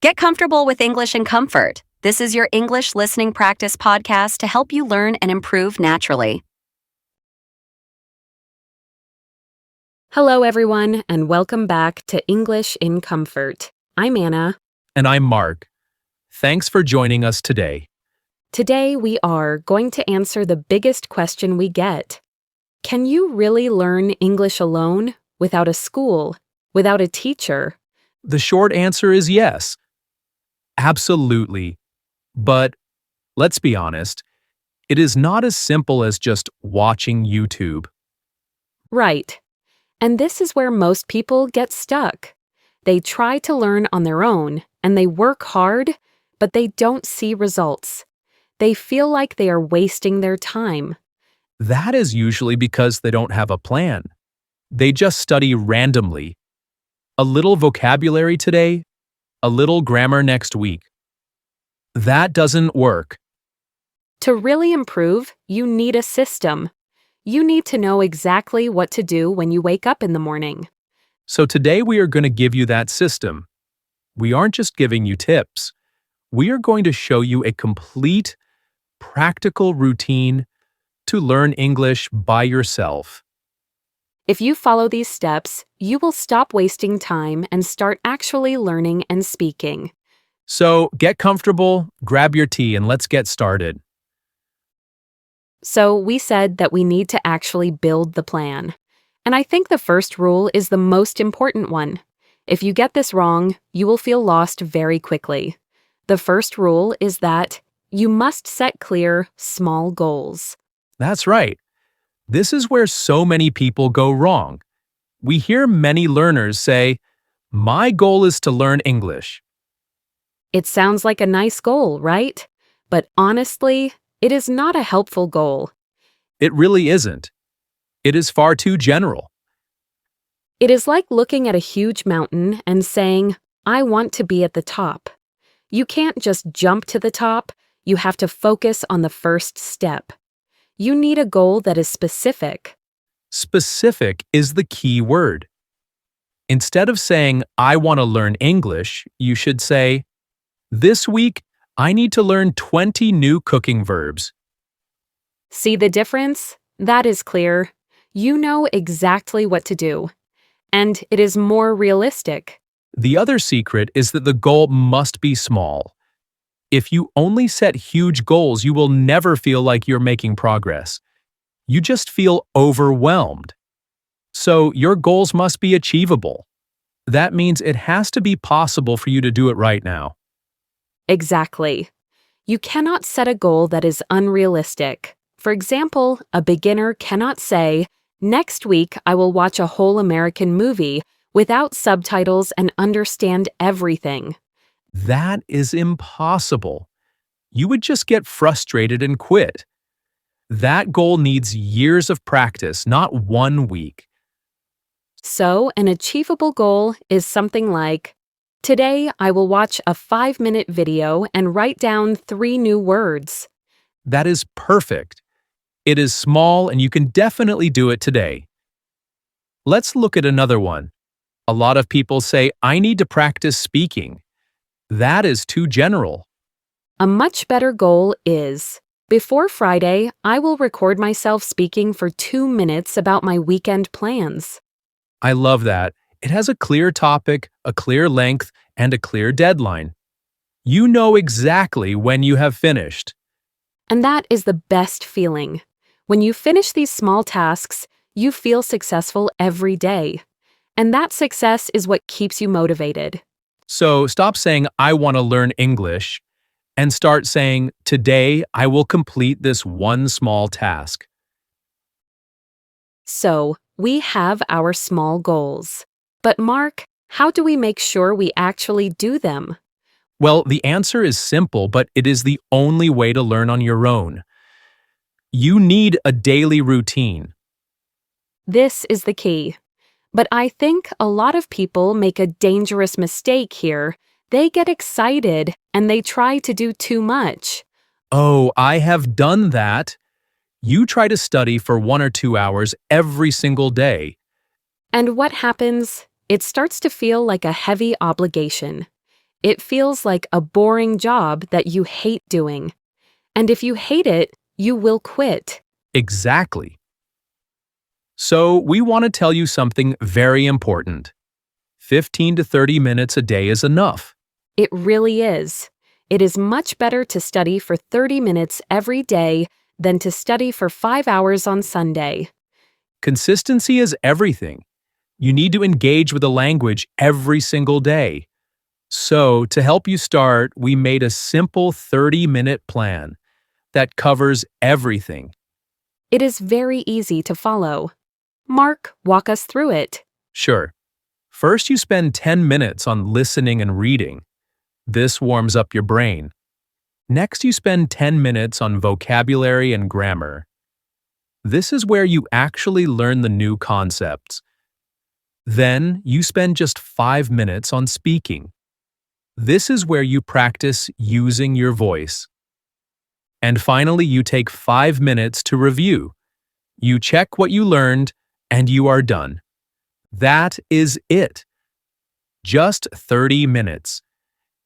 Get comfortable with English in comfort. This is your English listening practice podcast to help you learn and improve naturally. Hello, everyone, and welcome back to English in Comfort. I'm Anna. And I'm Mark. Thanks for joining us today. Today, we are going to answer the biggest question we get. Can you really learn English alone, without a school, without a teacher? The short answer is yes. Absolutely. But let's be honest, it is not as simple as just watching YouTube. Right. And this is where most people get stuck. They try to learn on their own, and they work hard, but they don't see results. They feel like they are wasting their time. That is usually because they don't have a plan. They just study randomly. A little vocabulary today, a little grammar next week. That doesn't work. To really improve, you need a system. You need to know exactly what to do when you wake up in the morning. So today we are going to give you that system. We aren't just giving you tips. We are going to show you a complete, practical routine to learn English by yourself. If you follow these steps, you will stop wasting time and start actually learning and speaking. So get comfortable, grab your tea, and let's get started. So we said that we need to actually build the plan. And I think the first rule is the most important one. If you get this wrong, you will feel lost very quickly. The first rule is that you must set clear, small goals. That's right. This is where so many people go wrong. We hear many learners say, "My goal is to learn English." It sounds like a nice goal, right? But honestly, it is not a helpful goal. It really isn't. It is far too general. It is like looking at a huge mountain and saying, "I want to be at the top." You can't just jump to the top. You have to focus on the first step. You need a goal that is specific. Specific is the key word. Instead of saying, "I want to learn English," you should say, "This week, I need to learn 20 new cooking verbs." See the difference? That is clear. You know exactly what to do. And it is more realistic. The other secret is that the goal must be small. If you only set huge goals, you will never feel like you're making progress. You just feel overwhelmed. So your goals must be achievable. That means it has to be possible for you to do it right now. Exactly. You cannot set a goal that is unrealistic. For example, a beginner cannot say, "Next week I will watch a whole American movie without subtitles and understand everything." That is impossible. You would just get frustrated and quit. That goal needs years of practice, not 1 week. So, an achievable goal is something like, "Today I will watch a 5-minute video and write down 3 new words." That is perfect. It is small and you can definitely do it today. Let's look at another one. A lot of people say, "I need to practice speaking." That is too general. A much better goal is, "Before Friday, I will record myself speaking for 2 minutes about my weekend plans." I love that. It has a clear topic, a clear length, and a clear deadline. You know exactly when you have finished. And that is the best feeling. When you finish these small tasks, you feel successful every day. And that success is what keeps you motivated. So stop saying, "I want to learn English," and start saying, "Today I will complete this one small task." So, we have our small goals. But Mark, how do we make sure we actually do them? Well, the answer is simple, but it is the only way to learn on your own. You need a daily routine. This is the key. But I think a lot of people make a dangerous mistake here. They get excited and they try to do too much. Oh, I have done that. You try to study for 1 or 2 hours every single day. And what happens? It starts to feel like a heavy obligation. It feels like a boring job that you hate doing. And if you hate it, you will quit. Exactly. So, we want to tell you something very important. 15 to 30 minutes a day is enough. It really is. It is much better to study for 30 minutes every day than to study for 5 hours on Sunday. Consistency is everything. You need to engage with the language every single day. So, to help you start, we made a simple 30-minute plan that covers everything. It is very easy to follow. Mark, walk us through it. Sure. First, you spend 10 minutes on listening and reading. This warms up your brain. Next, you spend 10 minutes on vocabulary and grammar. This is where you actually learn the new concepts. Then, you spend just 5 minutes on speaking. This is where you practice using your voice. And finally, you take 5 minutes to review. You check what you learned, and you are done. That is it. Just 30 minutes.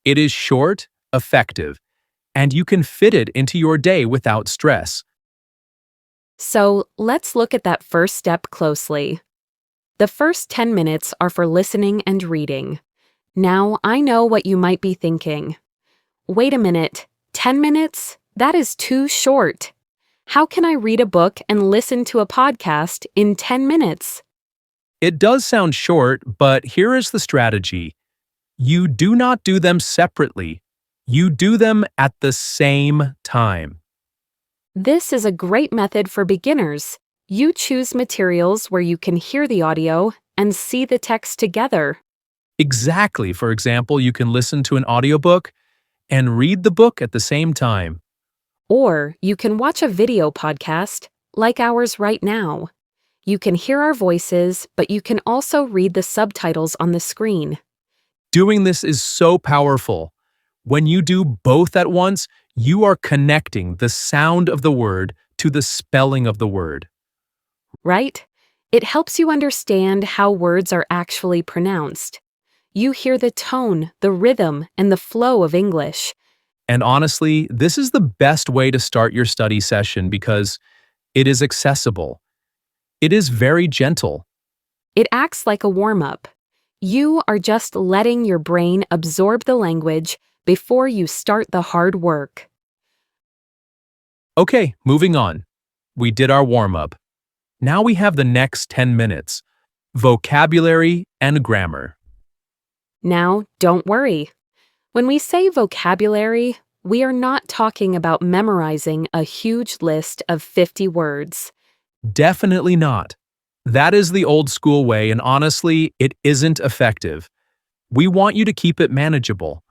It is short, effective, and you can fit it into your day without stress. So, let's look at that first step closely. The first 10 minutes are for listening and reading. Now, I know what you might be thinking. Wait a minute, 10 minutes? That is too short. How can I read a book and listen to a podcast in 10 minutes? It does sound short, but here is the strategy. You do not do them separately. You do them at the same time. This is a great method for beginners. You choose materials where you can hear the audio and see the text together. Exactly. For example, you can listen to an audiobook and read the book at the same time. Or you can watch a video podcast, like ours right now. You can hear our voices, but you can also read the subtitles on the screen. Doing this is so powerful. When you do both at once, you are connecting the sound of the word to the spelling of the word. Right? It helps you understand how words are actually pronounced. You hear the tone, the rhythm, and the flow of English. And honestly, this is the best way to start your study session because it is accessible. It is very gentle. It acts like a warm-up. You are just letting your brain absorb the language before you start the hard work. Okay, moving on. We did our warm-up. Now we have the next 10 minutes. Vocabulary and grammar. Now, don't worry. When we say vocabulary, we are not talking about memorizing a huge list of 50 words. Definitely not. That is the old school way, and honestly, it isn't effective. We want you to keep it manageable.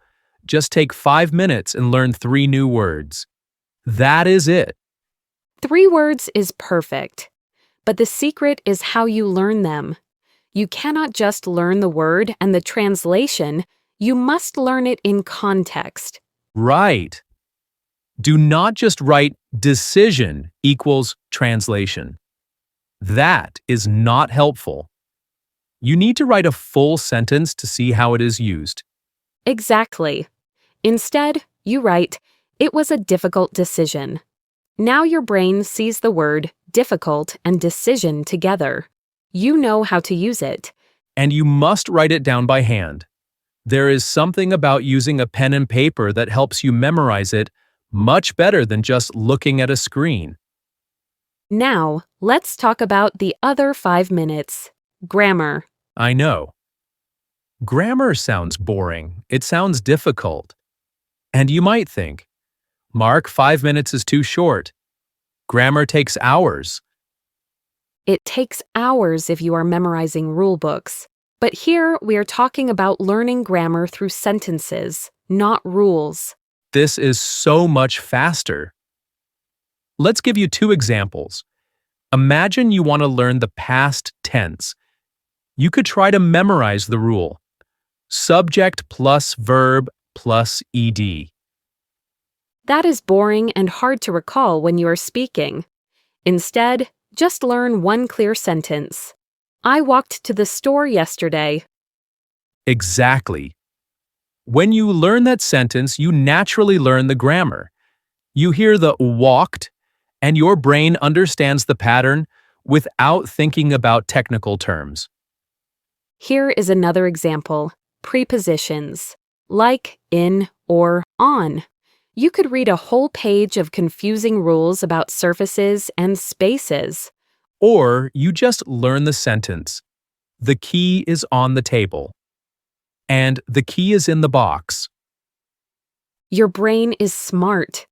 Just take 5 minutes and learn 3 new words. That is it. 3 words is perfect. But the secret is how you learn them. You cannot just learn the word and the translation, you must learn it in context. Right. Do not just write decision equals translation. That is not helpful. You need to write a full sentence to see how it is used. Exactly. Instead, you write, "It was a difficult decision." Now your brain sees the word difficult and decision together. You know how to use it. And you must write it down by hand. There is something about using a pen and paper that helps you memorize it much better than just looking at a screen. Now, let's talk about the other 5 minutes. Grammar. I know. Grammar sounds boring. It sounds difficult. And you might think, Mark, 5 minutes is too short. Grammar takes hours. It takes hours if you are memorizing rule books. But here we are talking about learning grammar through sentences, not rules. This is so much faster. Let's give you 2 examples. Imagine you want to learn the past tense. You could try to memorize the rule. Subject plus verb plus ed. That is boring and hard to recall when you are speaking. Instead, just learn one clear sentence. I walked to the store yesterday. Exactly. When you learn that sentence, you naturally learn the grammar. You hear the walked, and your brain understands the pattern without thinking about technical terms. Here is another example: prepositions, like in or on. You could read a whole page of confusing rules about surfaces and spaces. Or you just learn the sentence. The key is on the table. And the key is in the box. Your brain is smart.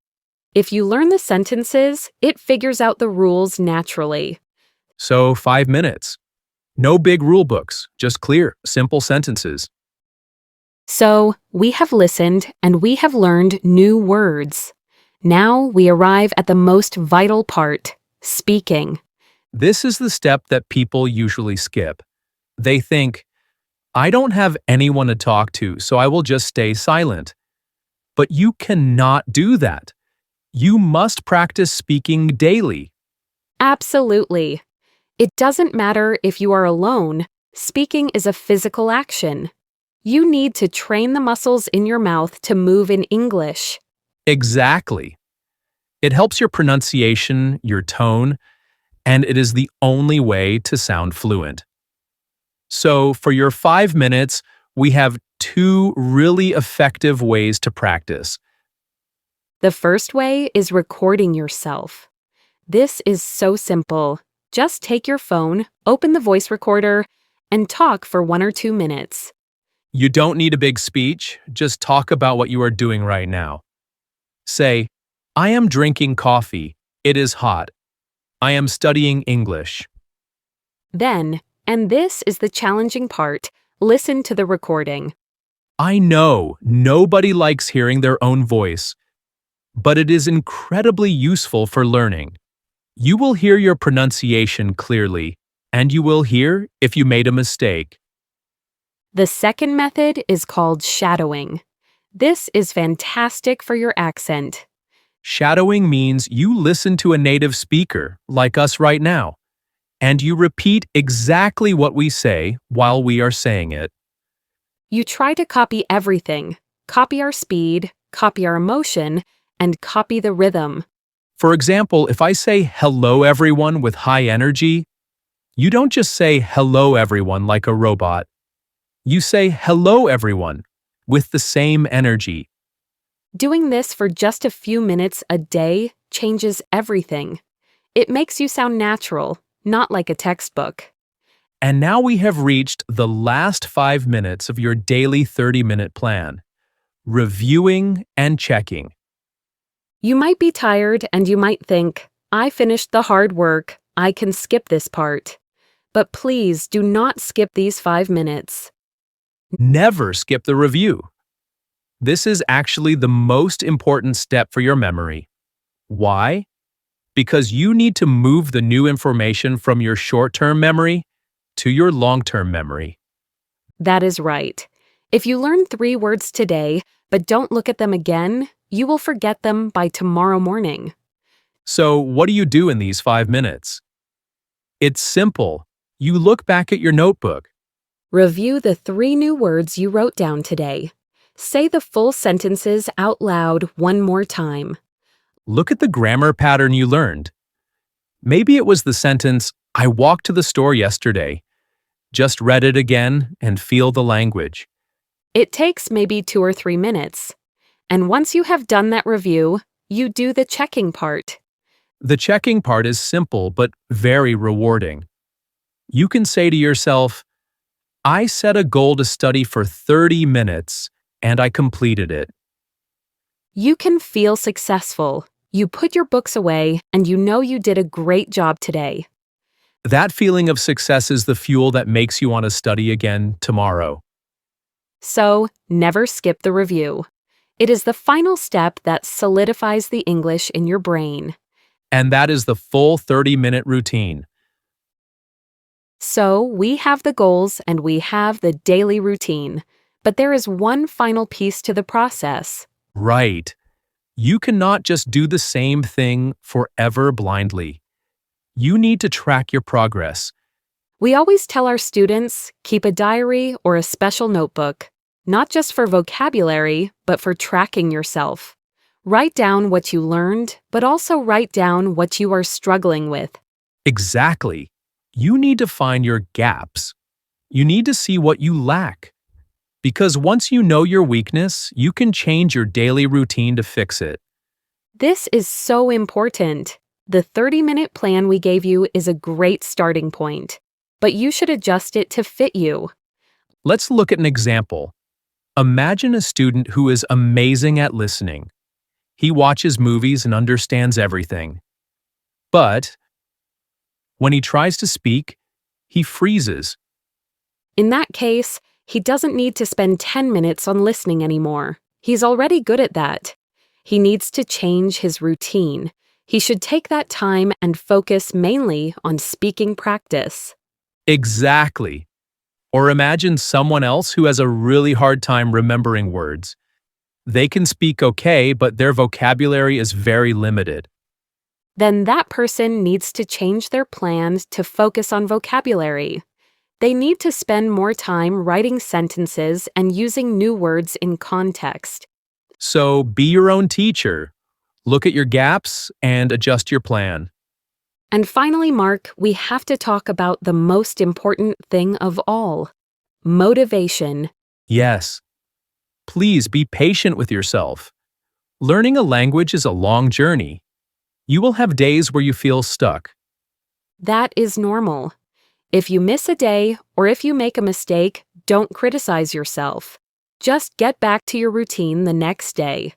If you learn the sentences, it figures out the rules naturally. So 5 minutes. No big rule books, just clear, simple sentences. So, we have listened and we have learned new words. Now we arrive at the most vital part: speaking. This is the step that people usually skip. They think, I don't have anyone to talk to, so I will just stay silent. But you cannot do that. You must practice speaking daily. Absolutely. It doesn't matter if you are alone, speaking is a physical action. You need to train the muscles in your mouth to move in English. Exactly. It helps your pronunciation, your tone, and it is the only way to sound fluent. So, for your 5 minutes, we have 2 really effective ways to practice. The first way is recording yourself. This is so simple. Just take your phone, open the voice recorder, and talk for 1 or 2 minutes. You don't need a big speech, just talk about what you are doing right now. Say, I am drinking coffee. It is hot. I am studying English. Then, and this is the challenging part, listen to the recording. I know nobody likes hearing their own voice, but it is incredibly useful for learning. You will hear your pronunciation clearly, and you will hear if you made a mistake. The second method is called shadowing. This is fantastic for your accent. Shadowing means you listen to a native speaker, like us right now, and you repeat exactly what we say while we are saying it. You try to copy everything. Copy our speed, copy our emotion, and copy the rhythm. For example, if I say hello everyone with high energy, you don't just say hello everyone like a robot. You say hello everyone with the same energy. Doing this for just a few minutes a day changes everything. It makes you sound natural, not like a textbook. And now we have reached the last 5 minutes of your daily 30-minute plan. Reviewing and checking. You might be tired and you might think, I finished the hard work, I can skip this part. But please do not skip these 5 minutes. Never skip the review. This is actually the most important step for your memory. Why? Because you need to move the new information from your short-term memory to your long-term memory. That is right. If you learn 3 words today, but don't look at them again, you will forget them by tomorrow morning. So, what do you do in these 5 minutes? It's simple. You look back at your notebook. Review the 3 new words you wrote down today. Say the full sentences out loud one more time. Look at the grammar pattern you learned. Maybe it was the sentence, I walked to the store yesterday. Just read it again and feel the language. It takes maybe 2 or 3 minutes. And once you have done that review, you do the checking part. The checking part is simple but very rewarding. You can say to yourself, I set a goal to study for 30 minutes and I completed it. You can feel successful. You put your books away and you know you did a great job today. That feeling of success is the fuel that makes you want to study again tomorrow. So, never skip the review. It is the final step that solidifies the English in your brain. And that is the full 30-minute routine. So, we have the goals and we have the daily routine. But there is one final piece to the process. Right. You cannot just do the same thing forever blindly. You need to track your progress. We always tell our students, keep a diary or a special notebook. not just for vocabulary, but for tracking yourself. Write down what you learned, but also write down what you are struggling with. Exactly. You need to find your gaps. You need to see what you lack. Because once you know your weakness, you can change your daily routine to fix it. This is so important. The 30-minute plan we gave you is a great starting point, but you should adjust it to fit you. Let's look at an example. Imagine a student who is amazing at listening. He watches movies and understands everything. But when he tries to speak, he freezes. In that case, he doesn't need to spend 10 minutes on listening anymore. He's already good at that. He needs to change his routine. He should take that time and focus mainly on speaking practice. Exactly. Or imagine someone else who has a really hard time remembering words. They can speak okay, but their vocabulary is very limited. Then that person needs to change their plans to focus on vocabulary. They need to spend more time writing sentences and using new words in context. So be your own teacher. Look at your gaps and adjust your plan. And finally, Mark, we have to talk about the most important thing of all: motivation. Yes. Please be patient with yourself. Learning a language is a long journey. You will have days where you feel stuck. That is normal. If you miss a day or if you make a mistake, don't criticize yourself. Just get back to your routine the next day.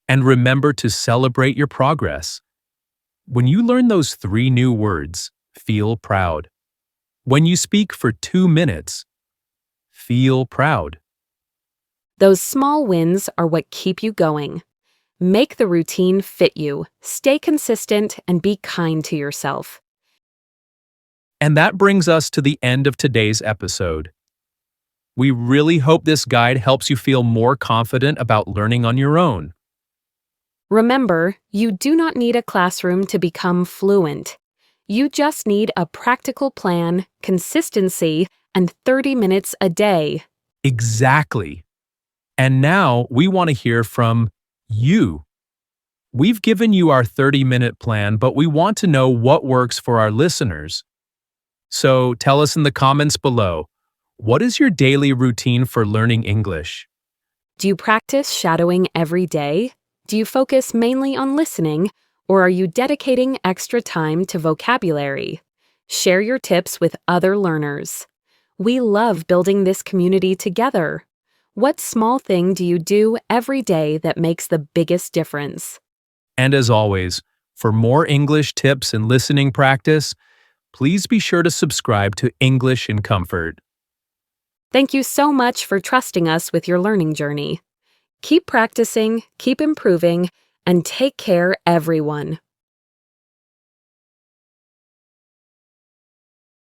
And remember to celebrate your progress. When you learn those 3 new words, feel proud. When you speak for 2 minutes, feel proud. Those small wins are what keep you going. Make the routine fit you, stay consistent, and be kind to yourself. And that brings us to the end of today's episode. We really hope this guide helps you feel more confident about learning on your own. Remember, you do not need a classroom to become fluent. You just need a practical plan, consistency, and 30 minutes a day. Exactly. And now we want to hear from you. We've given you our 30-minute plan, but we want to know what works for our listeners. So tell us in the comments below, what is your daily routine for learning English? Do you practice shadowing every day? Do you focus mainly on listening, or are you dedicating extra time to vocabulary? Share your tips with other learners. We love building this community together. What small thing do you do every day that makes the biggest difference? And as always, for more English tips and listening practice, please be sure to subscribe to English in Comfort. Thank you so much for trusting us with your learning journey. Keep practicing, keep improving, and take care, everyone.